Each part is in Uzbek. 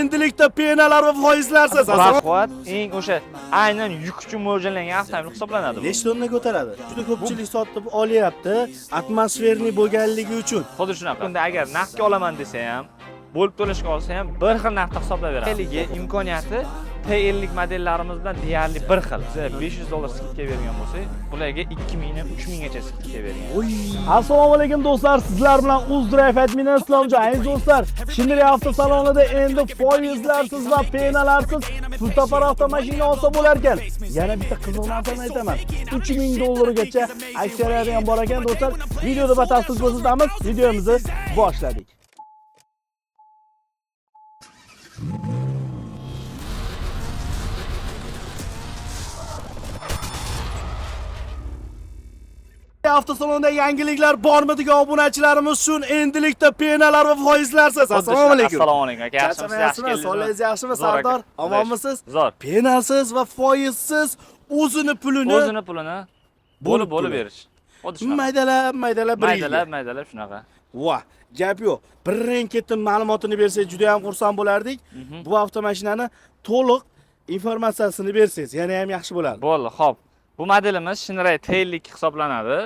endilikda penalar va foizlarsiz. Baquvvat eng o'sha aynan yuk uchun mo'ljallangan avtomobil hisoblanadi bu. Nechta tonna ko'taradi? Juda ko'pchilik sotib olyapti, atmosferniy bo'lganligi uchun. Xuddi shunaqa. Unda agar naqdga olaman desa ham, bo'lib to'lashga olsa ham bir xil narxda hisoblayveradi. Haligi imkoniyati T50 modellarimiz bilan deyarli bir xil. Biz $500 skidka bergan bo'lsak, bularga 2000 dan 3000 gacha skidka bergan. Assalomu alaykum do'stlar, sizlar bilan UzDrive admini Islomjon. Aziz do'stlar, Shimri avtosalonida endi foizlarsiz va penalarsiz pultapar avtomashina olsa bo'lar ekan. Yana bitta qiziq narsani aytaman. $3000 aksiyalari ham bor ekan do'stlar. Videoda batafsil ko'rsatamiz. Videomizni boshladik. Avtosalonda yangiliklar bormi degan obunachilarimiz uchun endilikda penalar va foizlarsiz. Assalomu alaykum. Assalomu alaykum aka. Yaxshimisiz? Sog'ligingiz yaxshimi? Sardor, omonmisiz? Zo'r. Penasiz va foizsiz o'zini pulini bo'lib berish. Xuddi shunaqa. Maydalab bir yilga. Maydalab shunaqa. Va, gap yo'q. Bir rang ketib ma'lumotini bersangiz juda ham xursand bo'lardik. Bu avtomashinani to'liq informatsiyasini bersangiz, yana ham yaxshi bo'lardi. Bo'ldi, xo'p. Bu modelimiz Shinray T50 hisoblanadi.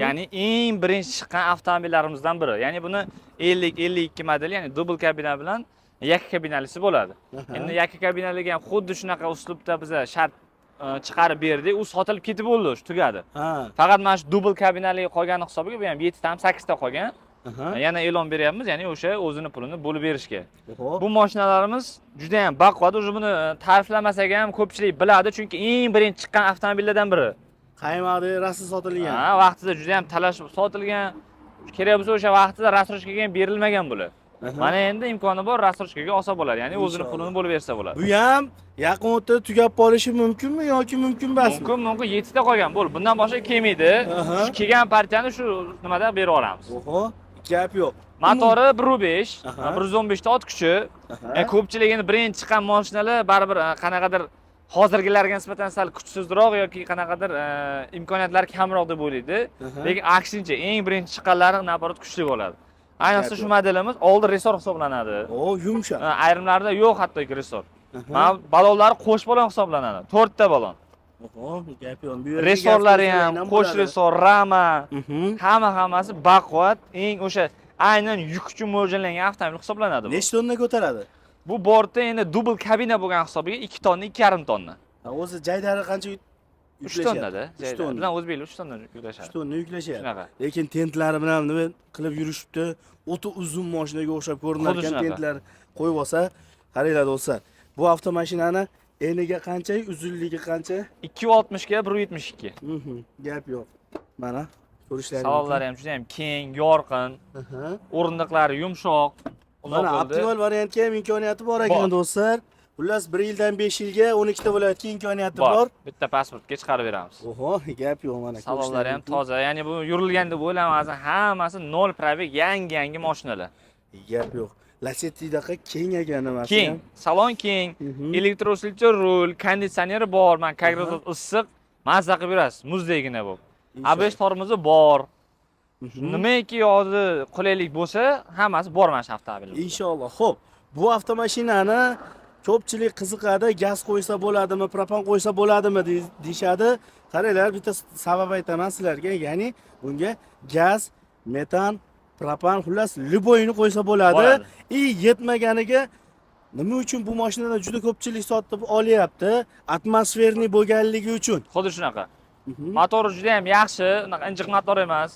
Ya'ni eng birinchi chiqqan avtomobillarimizdan biri. Ya'ni buni 50-52 model, ya'ni double kabina bilan yakka kabinalisi bo'ladi. Endi yakka kabinaligi ham xuddi shunaqa uslubda biza shart chiqarib berdik. U sotilib ketib bo'ldi, tugadi. Faqat mana shu double kabinali qolgani hisobiga bu ham 7 ta ham 8 ta qolgan. Yana e'lon beryapmiz, ya'ni o'sha o'zini pulini bo'lib berishga. Bu mashinalarimiz juda ham baquvvat. O'zi buni ta'riflamasak ham ko'pchilik biladi, chunki eng birinchi chiqqan avtomobillardan biri. Qaymadi, rasm sotilgan. Vaqtida juda ham talashib sotilgan. Kerak bo'lsa o'sha vaqtida rasrochkaga ham berilmagan bular. Mana endi imkoni bor, rasrochkaga olsa bo'ladi, ya'ni o'zini pulini bo'lib bersa bo'ladi. Bu ham yaqin o'tda tugab qolishi mumkinmi yoki mumkin emasmi? Mumkin, 7 ta qolgan bo'ldi. Bundan boshqa kelmaydi. Shu kelgan partiyani shu nimada berib olamiz. Oho. Gap yo'q. Motori 1.5, 115 ta ot kuchi. Ko'pchilik endi birinchi chiqqan mashinalar baribir qanaqadir hozirgilarga nisbatan sal kuchsizroq yoki qanaqadir imkoniyatlari kamroq deb o'ylaydi. Lekin aksincha eng birinchi chiqqanlari naborat kuchli bo'ladi. Ayniqsa shu modelimiz oldi resor hisoblanadi. Yumshoq. Ayrimlarda yo'q hattoki resor. Mana balonlari qo'sh balon hisoblanadi. 4 ta balon. Gap yo'q. Resorlari ham qo'sh resor, rama, hammasi baquvvat, eng o'sha aynan yuk uchun mo'ljallangan avtomobil hisoblanadi bu. Nechta tonna ko'taradi? Bu bortda endi double kabina bo'lgan hisobiga 2 tonna, 2,5 tonna. O'zi jaydari qancha 3 tonnada. Bizdan o'zbeklar 3 tonna yuklashadi. 3 tonna yuklashadi. Shunaqa. Lekin tentlari bilan nima qilib yurishibdi? O'ta uzun mashinaga o'xshab ko'rinar ekan, tentlar qo'yib olsa, qaranglar do'stlar. Bu avtomashinani eniga qancha, uzunligi qancha? 260 ga 172. Gap yo'q. Mana ko'rishlaringiz. Salonlari ham juda ham keng, yorqin. O'rindiqlari yumshoq. Mana optimal variantga ham imkoniyati bor ekan do'stlar. Xullas 1 yildan 5 yilga 12 ta viloyatga imkoniyati bor. Bitta pasportga chiqarib beramiz. Gap yo'q mana. Salonlari ham toza. Ya'ni bu yurilgan deb o'ylamasdan hammasi 0 probeg yangi mashinalar. Gap yo'q. Lasettidaqa keng ekan nimasi. Keng, salon keng, elektroslitchi rul, konditsioneri bor, mana kagradot issiq, mazza qilib berasiz, muzdagina bu. ABS tormozi bor. Nimaiki yo'zi qulaylik bo'lsa, hammasi bor mana shu avtomobilda. Inshaalloh. Xo'p, bu avtomashinani ko'pchilik qiziqadi, gaz qo'ysa bo'ladimi, propan qo'ysa bo'ladimi deyshadi. Qaranglar, bitta sabab aytaman sizlarga, ya'ni bunga gaz, metan, propan, xullas liboyni qo'ysa bo'ladi. Yetmaganiga nima uchun bu mashinani juda ko'pchilik sotib olyapti? Atmosferniy bo'lganligi uchun. Xuddi shunaqa. Motori juda ham yaxshi, unaqa injiq motor emas.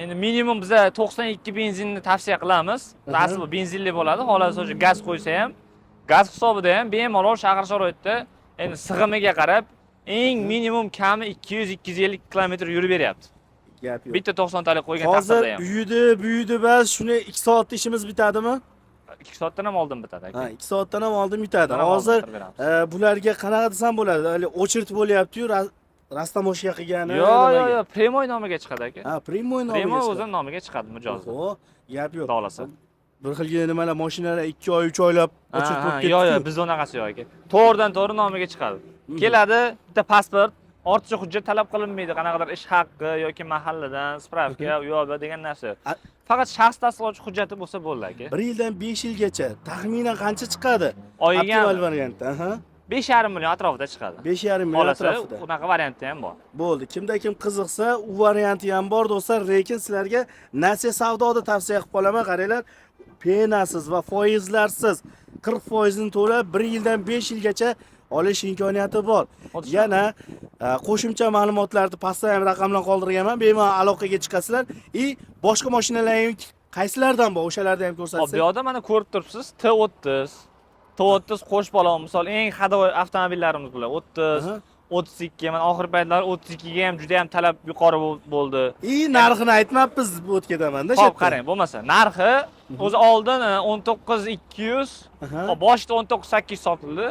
Endi minimum biza 92 benzinni tavsiya qilamiz. Asli bu benzinli bo'ladi. Xohlasa o'sha gaz qo'ysa ham, gaz hisobida ham bemalol shahar sharoitida endi sig'imiga qarab eng minimum kami 200-250 kilometr yurib beryapti. Gap yo'q. Bitta 90 talik qo'ygan taqdirda ham. Hozir uyida bas, shuni 2 soatda ishimiz bitadimi? 2 soatdan ham oldin bitadi aka. 2 soatdan ham oldin bitadi. Hozir bularga qanaqa desam bo'ladi? Hali o'chirt bo'lyapti-yu, rastamoshga qilgani. Yo'q, Premoy nomiga chiqadi aka. Premoy nomiga. Premoy o'zining nomiga chiqadi mijozda. Gap yo'q. Xohlasa. Bir xilga nimalar mashinalar 2 oy 3 oylab o'chirib ketdi. Yo'q, biz unaqasi yo'q aka. To'g'ridan-to'g'ri nomiga chiqadi. Keladi, bitta pasport, ortiqcha hujjat talab qilinmaydi, qanaqadir ish haqqi yoki mahalladan spravka yo'q degan narsa. Faqat shaxs tasdiqlovchi hujjati bo'lsa bo'ldi aka. 1 yildan 5 yilgacha taxminan qancha chiqadi? Oyiga Optimal variantda. Aha. 5,5 million atrofida chiqadi. 5,5 million Xolasa, atrofida. bunaqa varianti ham bor. Bo'ldi. Kimda kim qiziqsa, u varianti ham bor do'stlar, lekin sizlarga Nasiya savdoda tavsiya qilib qolaman. Qaranglar, penasiz va foizlarsiz 40% ni to'lab 1 yildan 5 yilgacha olish imkoniyati bor. Yana qo'shimcha ma'lumotlarni pastda ham raqamlar qoldirganman. Bemalol aloqaga chiqasizlar. Boshqa mashinalar qaysilardan bor? O'shalarni ham Hop, bu ko'rsatsangiz. yoqda mana ko'rib turibsiz, T30. T30 qo'sh balon, misol eng hadovoy avtomobillarimiz bular. 30, 32, mana oxirgi paytlar 32 ga ham juda ham talab yuqori bo'ldi. Narxini aytmabmiz, bu o'tkatamanda. Hop, qarang, bo'lmasa narxi o'zi oldin 19200, boshida 19800 sotildi.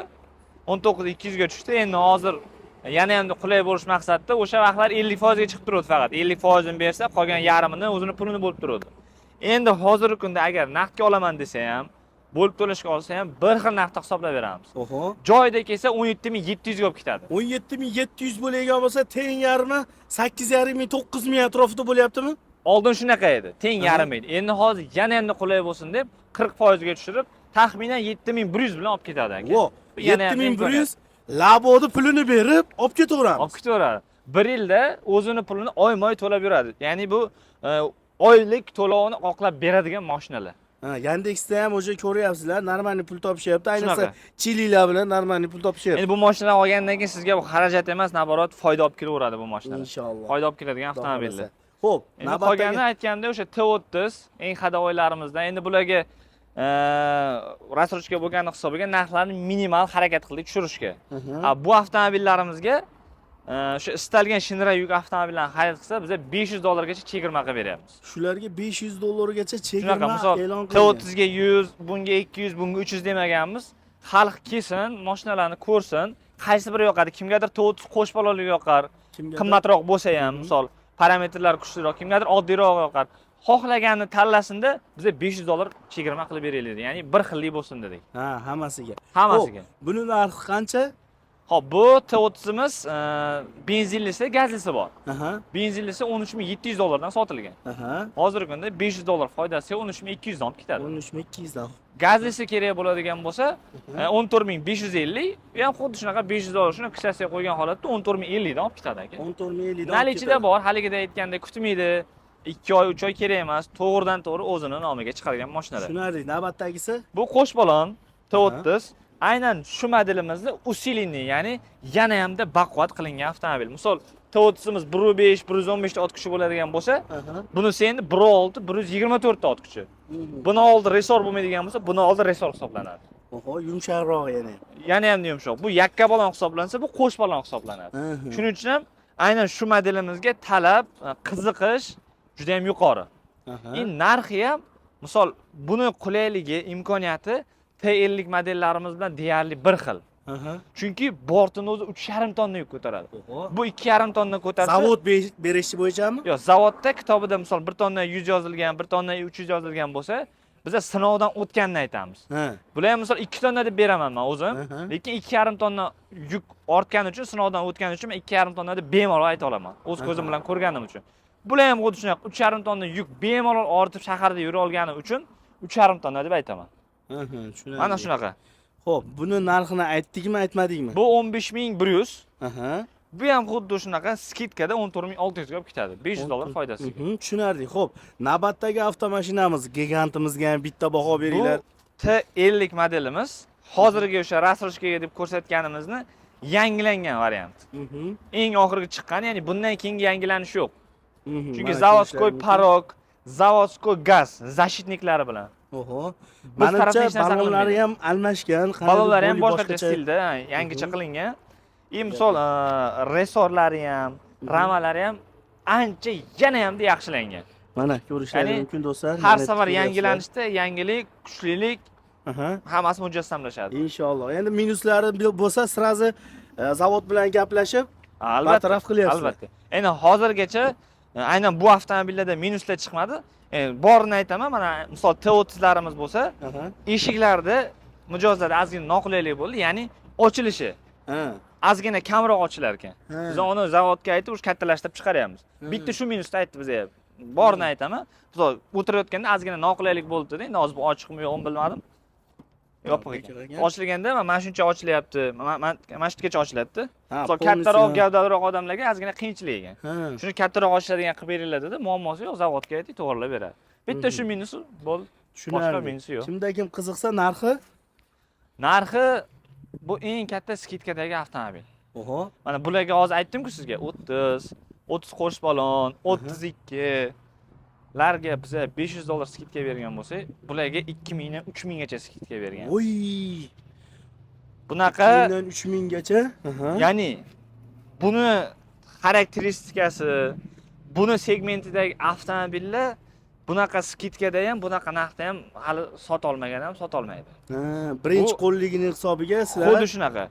19200 ga tushdi. Endi hozir yana ham qulay bo'lish maqsadida o'sha vaqtlar 50% ga chiqib turadi faqat. 50% ni bersa, qolgan yarmini o'zini pulini bo'lib turadi. Endi hozirgi kunda agar naqdga olaman desa ham, bo'lib to'lashga olsa ham bir xil narxda hisoblab beramiz. Oho. Joyida kelsa 17700 ga olib ketadi. 17700 bo'lgan bo'lsa, teng yarmi 8500 9000 atrofida bo'lyaptimi? Oldin shunaqa edi, teng yarim edi. Endi hozir yana ham qulay bo'lsin deb 40% ga tushirib, taxminan 7100 bilan olib ketadi aka. Vo, 7100 labodi pulini berib olib ketaveramiz. Olib ketaveradi. 1 yilda o'zini pulini oyma-oy to'lab yuradi. Ya'ni bu oylik to'lovini oqlab beradigan mashinalar. Yandexda ham o'sha ko'ryapsizlar, normalniy pul topishyapti. Ayniqsa chililar bilan normalniy pul topishyapti. Endi bu mashinalar olgandan keyin sizga bu xarajat emas, naborat foyda olib kelaveradi bu mashinalar. Inshaalloh. Foyda olib keladigan avtomobillar. Xo'p, endi qolganda aytganda o'sha T30 eng hadovoylarimizdan. Endi bularga rassrochka bo'lgani hisobiga narxlarni minimal harakat qildik tushirishga. Bu avtomobillarimizga o'sha istalgan Shinra yuk avtomobillarni xarid qilsa, biz $500 gacha chegirma qilib beramiz. Shularga $500 gacha Shunaqa, chegirma misol e'lon qilingan. T30 ga 100, bunga 200, bunga 300 demaganmiz. Xalq kelsin, mashinalarni ko'rsin, qaysi biri yoqadi. Kimgadir T30 qo'sh balonli yoqar, qimmatroq bo'lsa ham, misol parametrlar kuchliroq, kimgadir oddiyroq yoqar. Xohlaganini tanlasinda biza $500 chegirma qilib beraylik. Ya'ni bir xillik bo'lsin dedik. Hammasiga. Hammasiga. Buni narxi qancha? Hop, bu T30'imiz benzinlisi, gazlisi bor. Benzinlisi $13700 dan sotilgan. Hozirgi kunda $500 foydasiga 13200 dan olib ketadi. 13200 dan. Gazlisi kerak bo'ladigan bo'lsa, 14550, ham xuddi shunaqa $500 shuni kissasiga qo'ygan holatda 14050 dan olib ketadi aka. 14050 dan. Nalichida bor, haligida aytgandek kutmaydi. 2 oy, 3 oy kerak emas, to'g'ridan to'g'ri o'zini nomiga chiqargan mashinalar. Tushunarli. Navbatdagisi? Bu qo'sh balon T30. Aynan shu modelimizni usilinni, ya'ni yana hamda baquvvat qilingan avtomobil. Misol T30'imiz 1.5, 115 ta ot kuchi bo'ladigan bo'lsa, bunisi endi 1.6, 124 ta ot kuchi. Buni oldi resor bo'lmaydigan bo'lsa, buni oldi resor hisoblanadi. Oho, yumshoqroq yana. Yana ham yumshoq. Bu yakka balon hisoblansa, bu qo'sh balon hisoblanadi. Shuning uchun ham aynan shu modelimizga talab, qiziqish juda ham yuqori. Endi narxi ham, misol buni qulayligi, imkoniyati T50 modellarimiz bilan deyarli bir xil. Chunki bortini o'zi 3,5 tonna yuk ko'taradi. Bu 2,5 tonna ko'tarsa, zavod berishi bo'yichami? Yo'q, zavodda kitobida misol 1 tonna 100 yozilgan, 1 tonna 300 yozilgan bo'lsa, biz sinovdan o'tganini aytamiz. Bular ham misol 2 tonna deb beraman men o'zim, lekin 2,5 tonna yuk ortgani uchun, sinovdan o'tgani uchun men 2,5 tonna deb bemalol ayta olaman. O'z ko'zim bilan ko'rganim uchun. Bular ham xuddi shunaqa 3,5 tonna yuk bemalol ortib shaharda yura olgani uchun 3,5 tonna deb aytaman. Mana shunaqa. Xo'p, buni narxini aytdikmi, aytmadikmi? Bu 15100. Bu ham xuddi shunaqa skidkada 14600 ga olib ketadi. $500 foydasiga. Tushunarli. Xo'p, navbatdagi avtomashinamiz, gigantimizga ham bitta baho beringlar. Bu T50 modelimiz. Hozirgi o'sha rassrochkaga deb ko'rsatganimizni yangilangan variant. Eng oxirgi chiqqan, ya'ni bundan keyingi yangilanish yo'q. Chunki zavodskoy parok, zavodskoy gaz, zashitniklari bilan. Oho. Manimcha balonlari ham almashgan, balonlari ham boshqacha stilda, yangicha qilingan. Misol resorlari ham, ramalari ham ancha yana ham yaxshilangan. Mana ko'rishlaringiz mumkin do'stlar. Har safar yangilanishda yangilik, kuchlilik hammasi mujassamlashadi. Inshaalloh. Endi minuslari bo'lsa, sirazi zavod bilan gaplashib, bartaraf qilyapsiz. Albatta. Endi hozirgacha aynan bu avtomobillarda minuslar chiqmadi. Borini aytaman, mana misol T30larimiz bo'lsa, eshiklarda mijozlarda ozgina noqulaylik bo'ldi, ya'ni ochilishi. Ozgina kamroq ochilar ekan. Biz uni zavodga aytib, o'sha kattalashtirib chiqaryapmiz. Bitta shu minusni aytdi bizga. borini aytaman. Xudo o'tirayotganda ozgina noqulaylik bo'ldi-da, endi hozir bu ochiqmi yo'qmi bilmadim. Yopiq ekan. Ochilganda mana shuncha ochilyapti. Mana shu yergacha ochiladi-da. Misol kattaroq gavdaliroq odamlarga ozgina qiyinchilik ekan. Shuni kattaroq ochiladigan qilib beringlar dedi. Muammosi yo'q, zavodga ayting, to'g'rilab beradi. Bitta shu minusi bo'ldi. Boshqa minusi yo'q. Kimda kim qiziqsa narxi? Narxi bu eng katta skidkadagi avtomobil. Oho. Mana bularga hozir aytdim-ku sizga 30, 30 qo'sh balon, 32 larga biz $500 skidka bergan bo'lsak, bularga 2000 dan 3000 gacha skidka bergan. Oy! Bunaqa 2000 dan 3000 gacha? ya'ni buni xarakteristikasi, buni segmentidagi avtomobillar bunaqa skidkada ham, bunaqa narxda ham hali sota olmagan ham sota olmaydi. Birinchi qo'lligining hisobiga sizlar Xuddi shunaqa.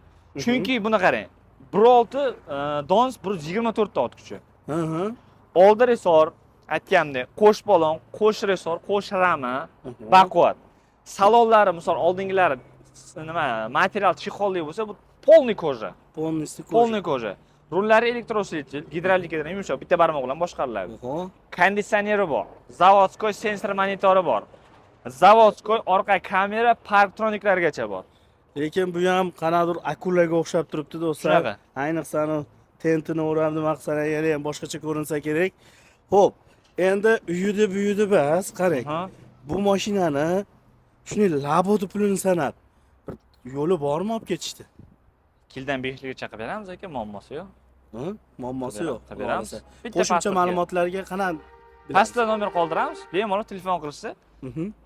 Chunki buni qarang. 1.6 Dons 124 ta ot kuchi. Oldi resor, aytganimdek, qo'sh balon, qo'sh resor, qo'sh rama, baquvvat. Salonlari, misol oldingilari nima, material chexolli bo'lsa, bu polniy koja. Polniy koja. Rullari elektrosvetil, gidravlikadan yumshoq, bitta barmoq bilan boshqariladi. Konditsioneri bor, zavodskoy sensor monitori bor. Zavodskoy orqa kamera, parktroniklargacha bor. Lekin bu ham qanadir akulaga o'xshab turibdi do'stlar. Ayniqsa tentini o'rab nima qilsa yana ham boshqacha ko'rinsa kerak. Xo'p, endi uyudi bas, qarang. Bu mashinani shuni labodi pulini sanab yo'li bormi olib ketishdi? Kildan 5ligacha qilib beramiz aka, muammosi yo'q. Muammosi yo'q. Beramiz. Qo'shimcha ma'lumotlarga qanaqa pastda nomer qoldiramiz, bemalol telefon qilishsa,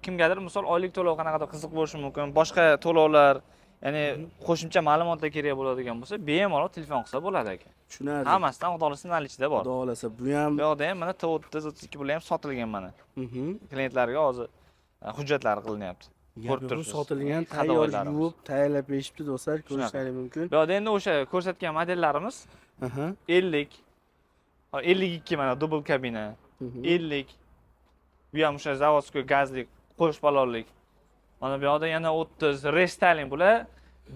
kimgadir misol oylik to'lov qanaqadir qiziq bo'lishi mumkin, boshqa to'lovlar, ya'ni qo'shimcha ma'lumotlar kerak bo'ladigan bo'lsa, bemalol telefon qilsa bo'ladi aka. Tushunarli. Hammasidan xudo xohlasa nalichda bor. Xudo xohlasa, bu ham bu yoqda ham mana T30-32 bilan ham sotilgan mana. Klientlarga hozir hujjatlar qilinyapti. Ko'rib turibsiz. Sotilgan, tayyor yuvib, tayyorlab berishibdi do'stlar, ko'rishingiz mumkin. Bu yoqda endi o'sha ko'rsatgan modellarimiz 50, 52 mana double kabina, 50. Bu ham o'sha zavodskoy gazli qo'sh balonlik. Mana bu yoqda yana 30 restyling bular.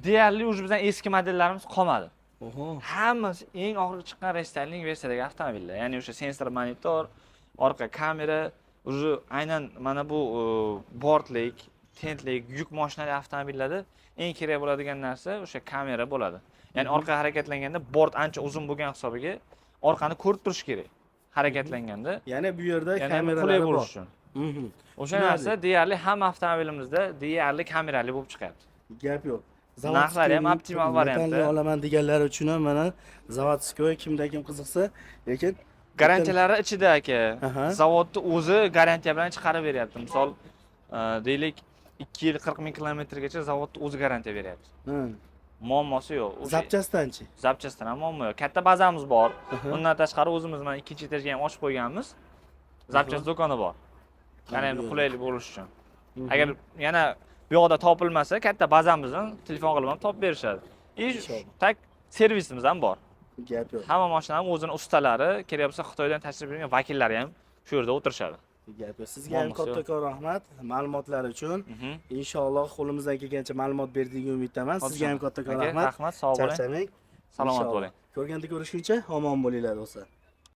Deyarli уже bizdan eski modellarimiz qolmadi. Hammasi eng oxirgi chiqqan restyling versiyadagi avtomobillar. Ya'ni o'sha sensor monitor, orqa kamera, уже aynan mana bu bordlik, tentlik, yuk mashinali avtomobillarda eng kerak bo'ladigan narsa o'sha kamera bo'ladi. Ya'ni orqa harakatlanganda bord ancha uzun bo'lgan hisobiga orqani ko'rib turish kerak. Harakatlanganda. Ya'ni bu yerda kameralar bor. O'sha narsa deyarli hamma avtomobilimizda deyarli kamerali bo'lib chiqyapti. Gap yo'q. Narxlari ham optimal variantda. Olaman deganlar uchun ham mana zavodskoy kimda kim qiziqsa, lekin garantiyalari ichida aka. Zavodni o'zi garantiya bilan chiqarib beryapti. Misol, deylik 2 yil 40 ming kilometrgacha zavodni o'zi garantiya beryapti. Muammosi yo'q. Zapchastanchi? Zapchastan ham muammo yo'q. Katta bazamiz bor. Undan tashqari o'zimiz mana ikkinchi etajga ham ochib qo'yganmiz. Zapchast do'koni bor. Yana endi qulaylik bo'lish uchun. Agar yana bu yoqda topilmasa, katta bazamizdan telefon qilib ham topib berishadi. Tak servisimiz ham bor. Gap yo'q. Hamma mashinamiz o'zining ustalari, kerak bo'lsa Xitoydan tashrif buyurgan vakillari ham shu yerda o'tirishadi. Gap yo'q. Sizga ham kattakon rahmat ma'lumotlar uchun. Inshaalloh qo'limizdan kelgancha ma'lumot berdik umiddaman. Sizga ham kattakon rahmat. Rahmat, sog' bo'ling. Charchamang. Salomat bo'ling. Ko'rganda ko'rishguncha omon bo'linglar do'stlar.